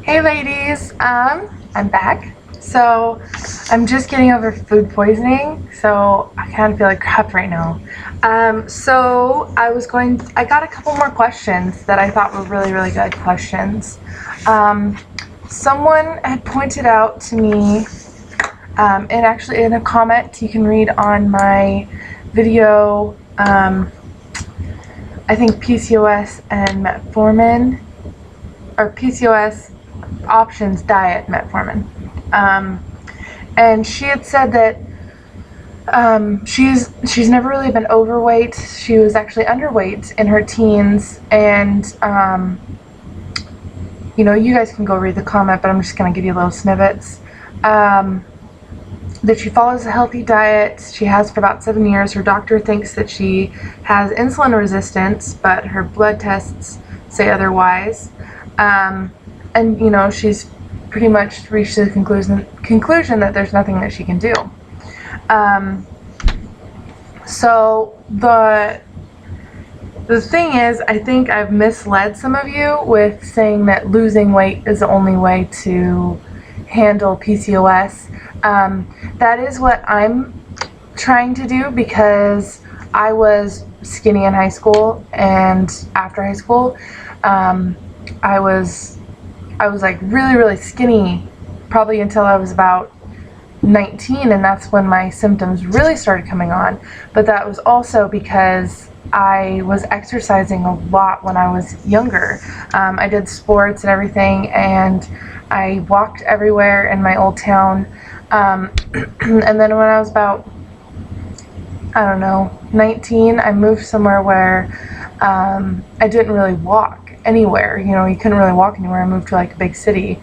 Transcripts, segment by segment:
Hey ladies, I'm back. So I'm just getting over food poisoning, so I kind of feel like crap right now. I got a couple more questions that I thought were really good questions. Someone had pointed out to me, and actually in a comment you can read on my video, I think PCOS and metformin, or PCOS options diet metformin, and she had said that she's never really been overweight. She was actually underweight in her teens, and you guys can go read the comment, but I'm just going to give you little snippets. That she follows a healthy diet. She has for about 7 years. Her doctor thinks that she has insulin resistance, but her blood tests say otherwise. And she's pretty much reached the conclusion that there's nothing that she can do. So the thing is, I think I've misled some of you with saying that losing weight is the only way to handle PCOS. That is what I'm trying to do, because I was skinny in high school, and after high school, I was like really skinny, probably until I was about 19, and that's when my symptoms really started coming on. But that was also because I was exercising a lot when I was younger. I did sports and everything, and I walked everywhere in my old town. And then when I was about, I don't know, 19, I moved somewhere where I didn't really walk anywhere. You couldn't really walk anywhere. I moved to like a big city,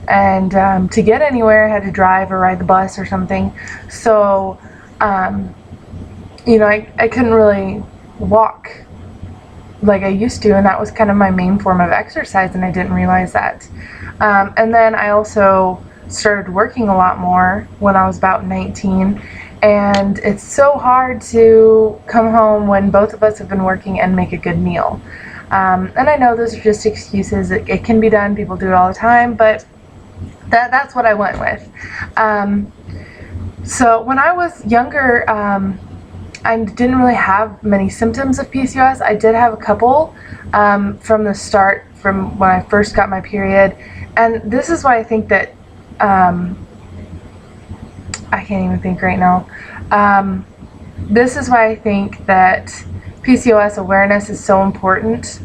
and to get anywhere I had to drive or ride the bus or something. So I couldn't really walk like I used to, and that was kind of my main form of exercise, and I didn't realize that. And then I also started working a lot more when I was about 19, and it's so hard to come home when both of us have been working and make a good meal. And I know those are just excuses. It can be done. People do it all the time, but that's what I went with. So when I was younger, I didn't really have many symptoms of PCOS. I did have a couple from the start, from when I first got my period. And this is why I think that, I can't even think right now. This is why I think that PCOS awareness is so important.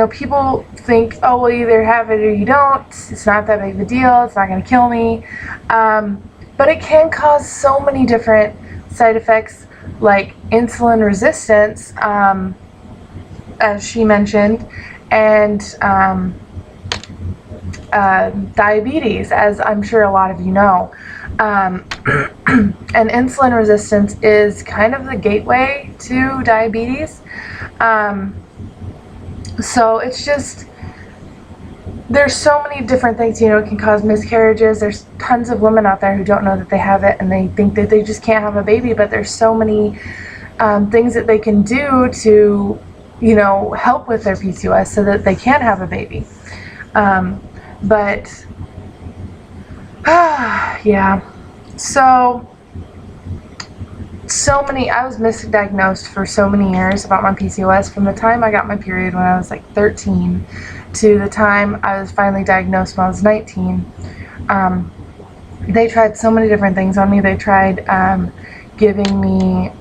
People think, oh, well, you either have it or you don't. It's not that big of a deal. It's not going to kill me. But it can cause so many different side effects, like insulin resistance, as she mentioned, and diabetes, as I'm sure a lot of you know. And insulin resistance is kind of the gateway to diabetes. So it's just, there's so many different things. It can cause miscarriages. There's tons of women out there who don't know that they have it, and they think that they just can't have a baby, but there's so many things that they can do to help with their PCOS so that they can have a baby. Yeah, I was misdiagnosed for so many years about my PCOS, from the time I got my period when I was like 13 to the time I was finally diagnosed when I was 19. They tried so many different things on me. They tried giving me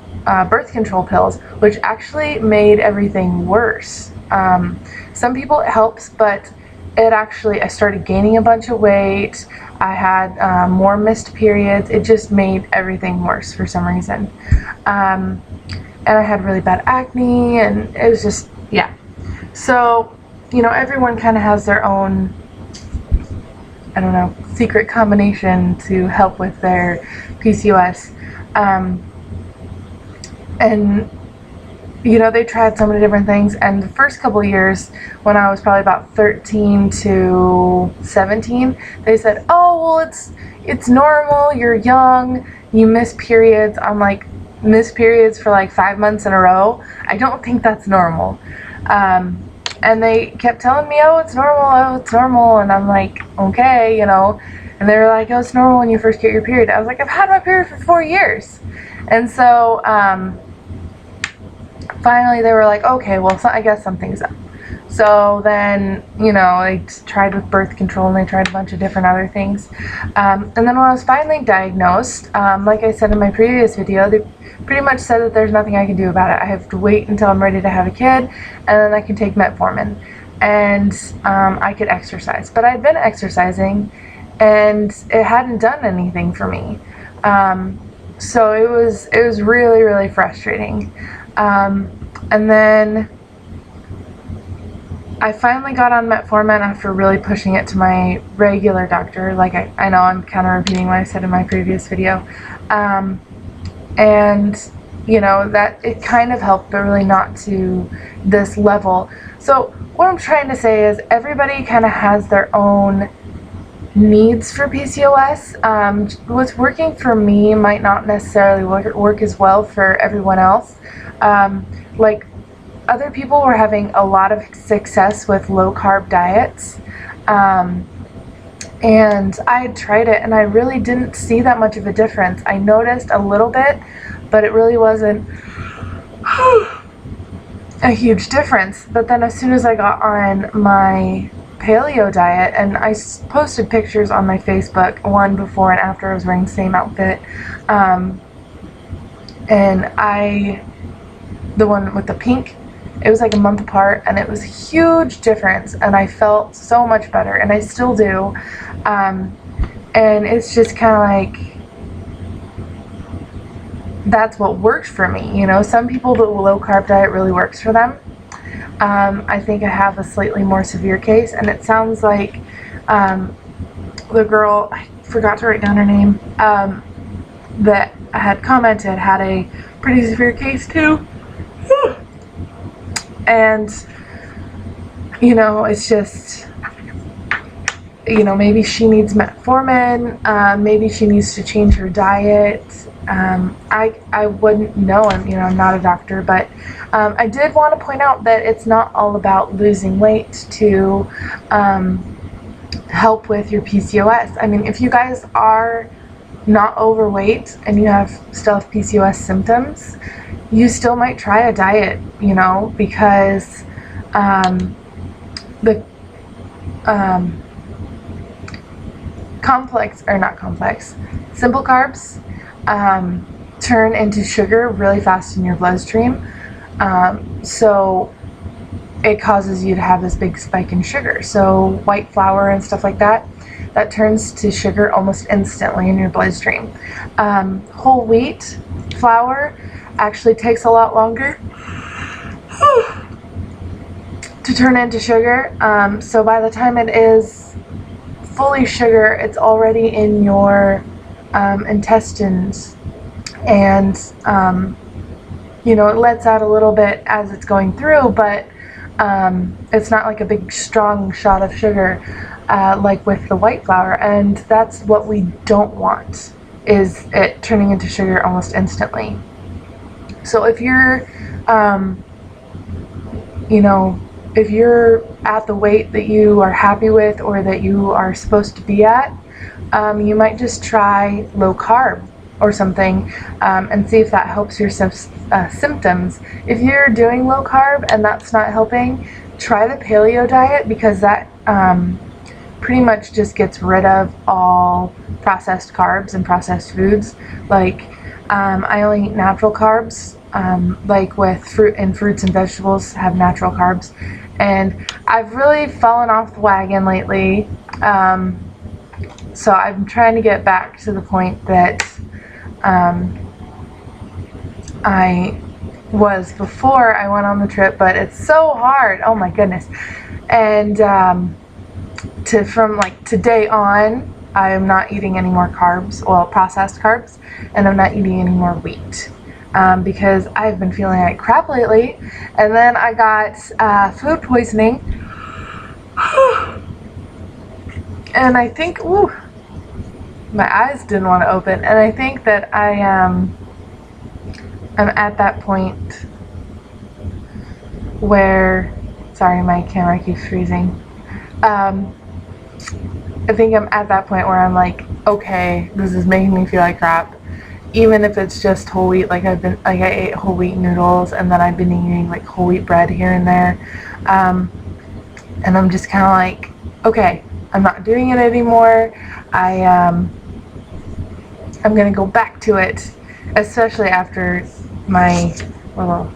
birth control pills, which actually made everything worse. Some people it helps, but I started gaining a bunch of weight. I had more missed periods. It just made everything worse for some reason. And I had really bad acne, and it was just, yeah. So, everyone kind of has their own, I don't know, secret combination to help with their PCOS. And they tried so many different things, and the first couple of years, when I was probably about 13 to 17, they said, oh, well, it's normal, you're young, you miss periods. I'm like, miss periods for like 5 months in a row? I don't think that's normal. And they kept telling me, oh, it's normal, and I'm like, okay, you know. And they were like, oh, it's normal when you first get your period. I was like, I've had my period for 4 years. And so finally they were like, okay, well, so I guess something's up. So then, you know, they tried with birth control and they tried a bunch of different other things. And then when I was finally diagnosed, like I said in my previous video, they pretty much said that there's nothing I can do about it. I have to wait until I'm ready to have a kid, and then I can take metformin. And I could exercise. But I'd been exercising, and it hadn't done anything for me. So it was really, really frustrating. And then I finally got on metformin after really pushing it to my regular doctor. Like, I know I'm kind of repeating what I said in my previous video. And, you know, that it kind of helped, but really not to this level. So what I'm trying to say is everybody kind of has their own needs for PCOS. What's working for me might not necessarily work as well for everyone else. Like, other people were having a lot of success with low-carb diets, and I had tried it, and I really didn't see that much of a difference. I noticed a little bit, but it really wasn't a huge difference. But then as soon as I got on my paleo diet, and I posted pictures on my Facebook, one before and after I was wearing the same outfit, and the one with the pink, it was like a month apart, and it was a huge difference, and I felt so much better, and I still do. And it's just kind of like, that's what worked for me, you know. Some people, the low carb diet really works for them. I think I have a slightly more severe case, and it sounds like the girl, I forgot to write down her name, that had commented had a pretty severe case too. And, you know, it's just, you know, maybe she needs metformin, maybe she needs to change her diet. I wouldn't know, you know, I'm not a doctor, but I did want to point out that it's not all about losing weight to help with your PCOS. I mean, if you guys are not overweight and you still have PCOS symptoms, you still might try a diet, you know, because the simple carbs turn into sugar really fast in your bloodstream, so it causes you to have this big spike in sugar. So white flour and stuff like that turns to sugar almost instantly in your bloodstream. Whole wheat flour actually takes a lot longer to turn into sugar. So by the time it is fully sugar, it's already in your intestines, and you know, it lets out a little bit as it's going through, but it's not like a big strong shot of sugar like with the white flour, and that's what we don't want, is it turning into sugar almost instantly. So if you're you know, if you're at the weight that you are happy with or that you are supposed to be at, you might just try low carb or something, and see if that helps your symptoms. If you're doing low carb and that's not helping, try the paleo diet, because that pretty much just gets rid of all processed carbs and processed foods. Like, I only eat natural carbs, like with fruits and vegetables have natural carbs, and I've really fallen off the wagon lately, so I'm trying to get back to the point that I was before I went on the trip, but it's so hard, oh my goodness. And from like today on, I am not eating any more carbs, well, processed carbs, and I'm not eating any more wheat, because I've been feeling like crap lately. And then I got food poisoning, and I think, ooh, my eyes didn't want to open, and I think that I'm at that point where Sorry, my camera keeps freezing. I think I'm at that point where I'm like, okay, this is making me feel like crap. Even if it's just whole wheat, like I ate whole wheat noodles, and then I've been eating like whole wheat bread here and there. And I'm just kind of like, okay, I'm not doing it anymore. I'm gonna go back to it, especially after my little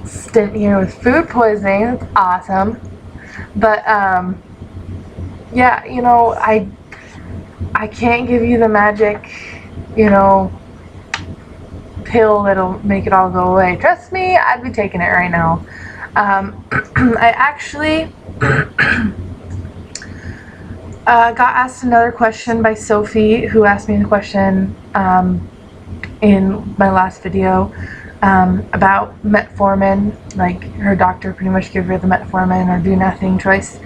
stint here with food poisoning. It's awesome. But yeah, you know, I can't give you the magic, you know, pill that'll make it all go away. Trust me, I'd be taking it right now. I actually got asked another question by Sophie, who asked me the question in my last video about metformin. Like, her doctor pretty much gave her the metformin or do nothing choice.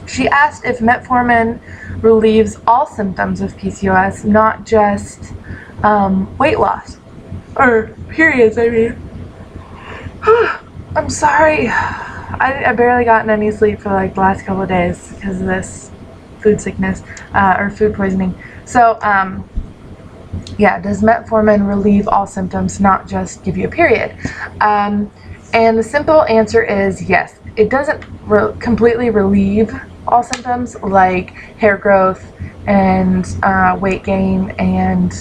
She asked if metformin relieves all symptoms of PCOS, not just weight loss or periods. I mean, I'm sorry. I barely gotten any sleep for like the last couple of days because of this food sickness or food poisoning. So yeah, does metformin relieve all symptoms, not just give you a period? And the simple answer is yes. It doesn't completely relieve all symptoms like hair growth and weight gain and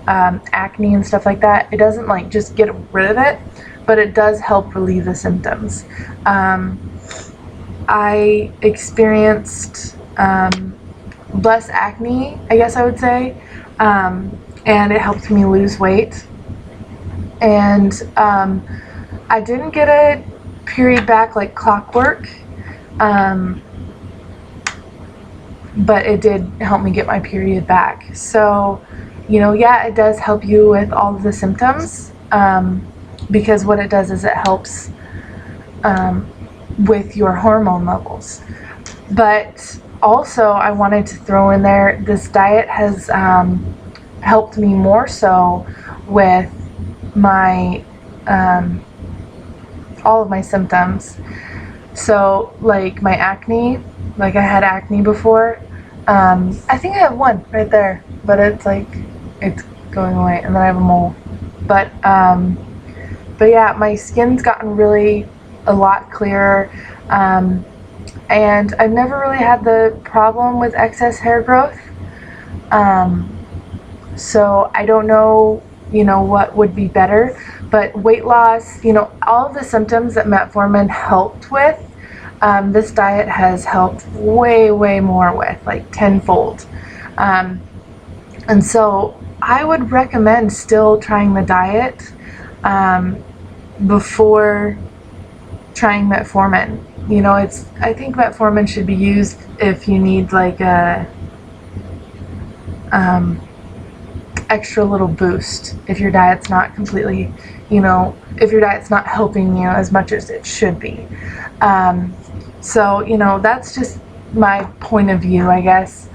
acne and stuff like that. It doesn't like just get rid of it, but it does help relieve the symptoms. I experienced less acne, I guess I would say, and it helped me lose weight. And I didn't get a period back like clockwork, but it did help me get my period back. So, you know, yeah, it does help you with all of the symptoms, because what it does is it helps with your hormone levels. But also, I wanted to throw in there, this diet has helped me more so with my all of my symptoms. So like my acne, like I had acne before. I think I have one right there, but it's like, it's going away, and then I have a mole. But yeah, my skin's gotten really a lot clearer, and I've never really had the problem with excess hair growth. So I don't know, you know, what would be better, but weight loss, you know, all of the symptoms that metformin helped with, this diet has helped way, way more with, like tenfold. And so I would recommend still trying the diet before trying metformin. You know, I think metformin should be used if you need like a extra little boost, if your diet's not completely, you know, if your diet's not helping you as much as it should be. So, you know, that's just my point of view, I guess.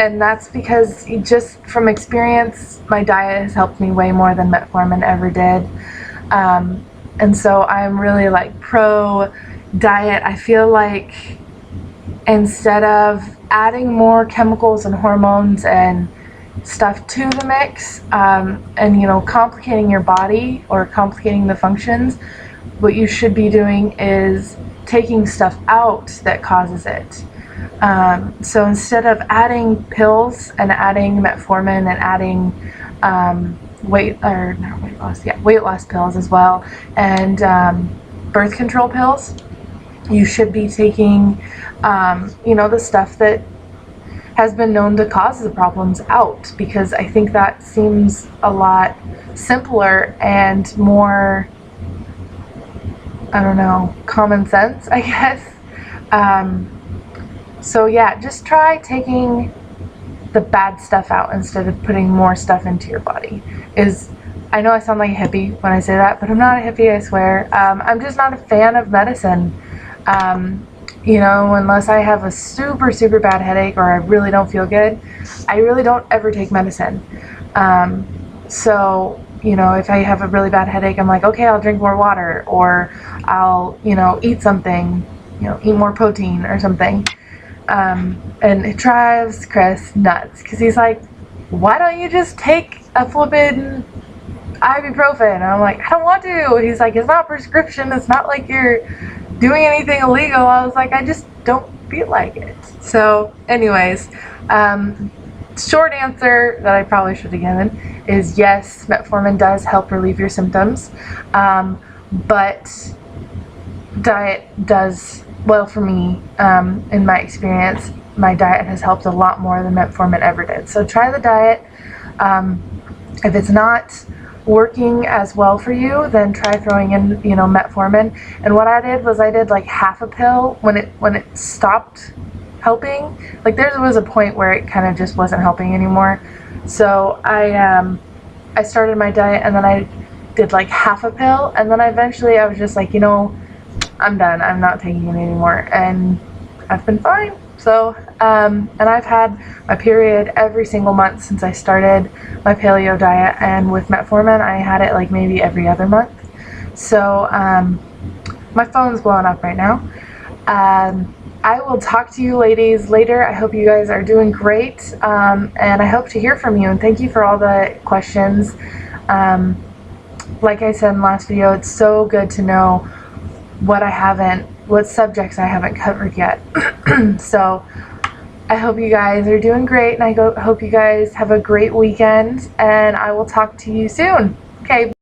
And that's because just from experience, my diet has helped me way more than metformin ever did. And so I'm really like pro diet. I feel like instead of adding more chemicals and hormones and stuff to the mix, and, you know, complicating your body or complicating the functions, what you should be doing is taking stuff out that causes it. So instead of adding pills and adding metformin and adding weight loss pills as well, and birth control pills, you should be taking you know, the stuff that has been known to cause the problems out, because I think that seems a lot simpler and more, I don't know, common sense, I guess. So yeah, just try taking the bad stuff out instead of putting more stuff into your body. I know I sound like a hippie when I say that, but I'm not a hippie, I swear. I'm just not a fan of medicine. You know, unless I have a super, super bad headache or I really don't feel good, I really don't ever take medicine. So you know, if I have a really bad headache, I'm like, okay, I'll drink more water, or I'll, you know, eat something, you know, eat more protein or something. And it drives Chris nuts because he's like, why don't you just take a flippin' ibuprofen? And I'm like, I don't want to. And he's like, it's not prescription. It's not like you're doing anything illegal. I was like, I just don't feel like it. So anyways, short answer that I probably should have given is yes, metformin does help relieve your symptoms, but diet does, well, for me, in my experience, my diet has helped a lot more than metformin ever did. So try the diet. If it's not working as well for you, then try throwing in, you know, metformin. And what I did was I did like half a pill when it stopped helping. Like there was a point where it kind of just wasn't helping anymore. So I started my diet and then I did like half a pill, and then eventually I was just like, you know, I'm done. I'm not taking it anymore, and I've been fine. So, and I've had my period every single month since I started my paleo diet, and with metformin, I had it like maybe every other month. So, my phone's blowing up right now. I will talk to you ladies later. I hope you guys are doing great, and I hope to hear from you, and thank you for all the questions. Like I said in the last video, it's so good to know what subjects I haven't covered yet. So I hope you guys are doing great, and I hope you guys have a great weekend, and I will talk to you soon. Okay.